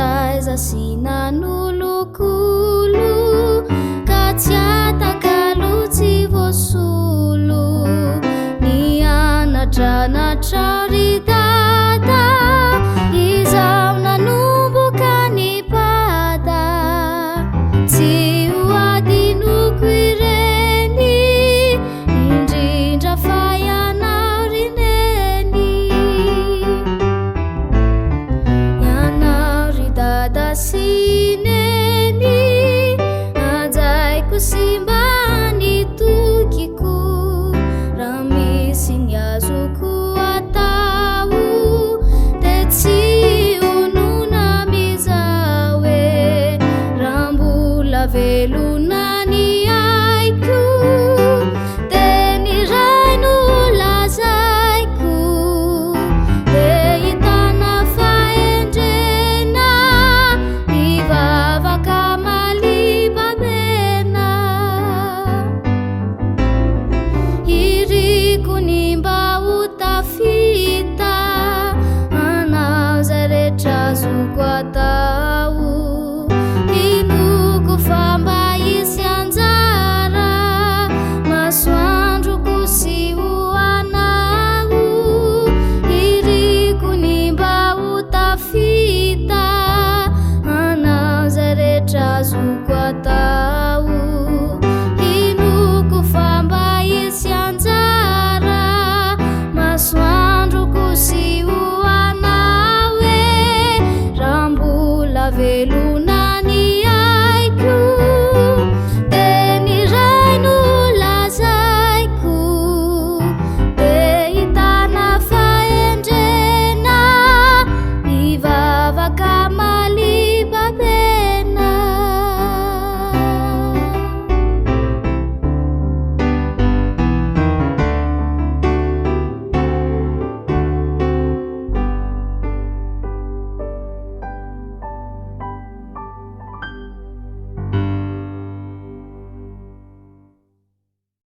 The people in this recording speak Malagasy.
taiza sinan'olokolo ka tsy atakalo tsy voasolo nianatranatra ry dada izaho nanomboka ny pada tsy ho adinoko ireny indrindra fa ianao ry neny ianao ry dada sy neny ajaiko sy mba nitokiko raha misy ny azoko atao de tsy honona mizao e raha mbola velo